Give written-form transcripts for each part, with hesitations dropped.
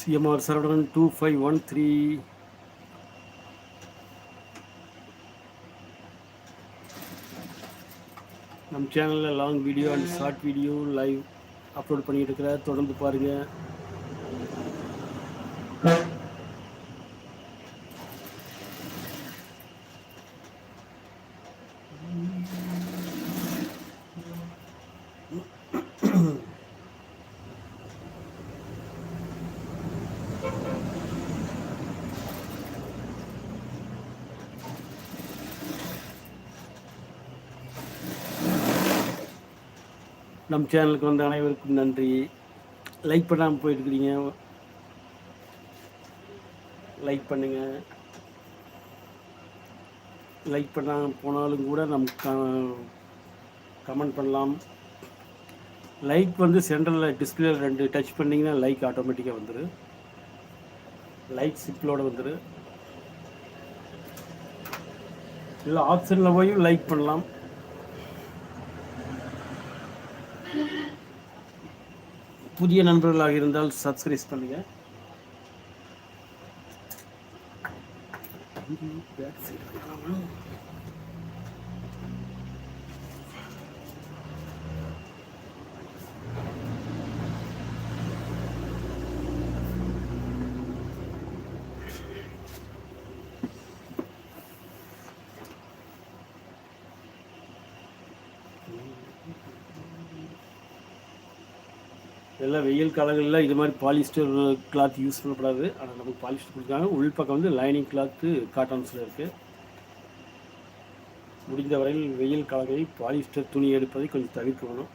CMR Saravanan 2513. நம்ம சேனலில் long video and short video live upload பண்ணிட்டு இருக்கிற தொடர்ந்து பாருங்கள். நம் சேனலுக்கு வந்த அனைவருக்கும் நன்றி. லைக் பண்ணாமல் போயிட்டுருக்கிறீங்க, லைக் பண்ணுங்கள். லைக் பண்ணாமல் போனாலும் கூட நமக்கு கமெண்ட் பண்ணலாம். லைக் வந்து சென்டரில் டிஸ்பிளே 2 டச் பண்ணிங்கன்னா லைக் ஆட்டோமேட்டிக்காக வந்துடும். லைக் சிப்பிளோடு வந்துடும். இல்லை ஆப்ஷனில் போய் லைக் பண்ணலாம். புதிய நண்பர்களாக இருந்தால் சப்ஸ்கிரைப் பண்ணுங்க. எல்லாம் வெயில் காலங்களில் இது மாதிரி பாலிஸ்டர் கிளாத் யூஸ் பண்ணக்கூடாது. ஆனால் நமக்கு பாலிஸ்டர் கொடுத்தாங்க. உள் பக்கம் வந்து லைனிங் கிளாத்து காட்டன்ஸில் இருக்குது. முடிந்த வரையில் வெயில் காலங்களில் பாலிஸ்டர் துணி எடுப்பதை கொஞ்சம் தவிர்க்கணும்.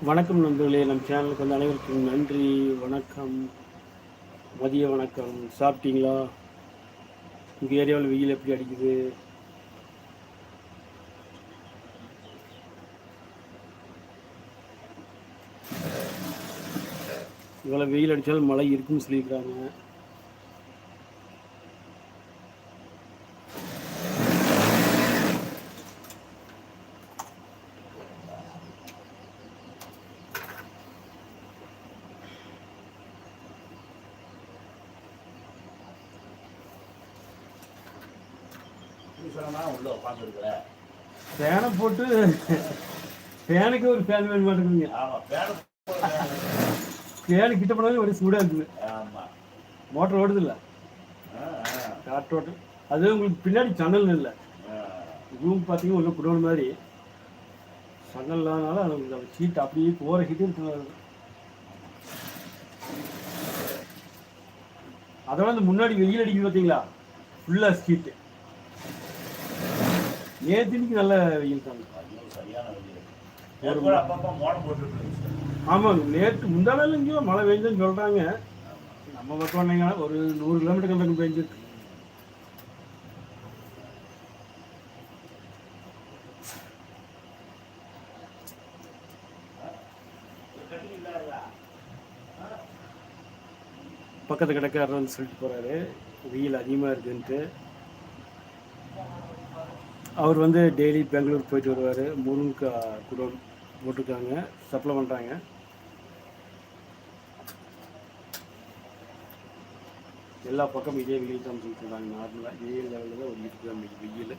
வணக்கம் நண்பர்களே, நம் சேனலுக்கு வந்து அனைவருக்கும் நன்றி. வணக்கம், மதிய வணக்கம். சாப்பிட்டீங்களா? உங்கள் ஏரியாவில் வெயில் எப்படி அடிக்குது? இவ்வளோ வெயில் அடித்தாலும் மழை இருக்குன்னு சொல்லியிருக்காங்க. ஃபேனை போட்டு ஃபேனுக்கு ஒரு ஃபேன் வேணும் மாட்டேங்குதுங்க. ஃபேனு கிட்ட போனாலும் ஒரு சூடாக இருக்குது. மோட்டர் ஓடுது இல்லை, காற்று ஓட்டு. அது உங்களுக்கு பின்னாடி சன்னல் இல்லை. ரூம் பார்த்தீங்கன்னா உள்ள குடோன் மாதிரி சன்னல் இல்லாதனால அந்த ஹீட் அப்படியே போகிற ஹீட்டு இருக்குது. அதோட அந்த முன்னாடி வெயில் அடிக்குது பார்த்தீங்களா, ஃபுல்லாக ஹீட்டு. நேற்றுக்கு நல்ல வெயில் தாங்க. ஆமாங்க, நேற்று முந்தானால இங்கேயும் மழை பெய்ஞ்சுன்னு சொல்கிறாங்க. நம்ம பக்கம் வந்தீங்கன்னா ஒரு 100 கிலோமீட்டர் கண்டக்கு பெஞ்சிருக்கு. பக்கத்து கடைக்காரன்னு சொல்லிட்டு போகிறாரு வெயில் அதிகமாக இருக்குன்ட்டு. அவர் வந்து டெய்லி பெங்களூர் போயிட்டு வருவார். முருங்கைக்காய் கூட போட்டிருக்காங்க, சப்ளை பண்ணுறாங்க. எல்லா பக்கம் இதே வெயில் தான் சொல்லிட்டுருக்காங்க. நார்மலாக வெயில் லெவலில் தான் ஒரு 20 வெயில்.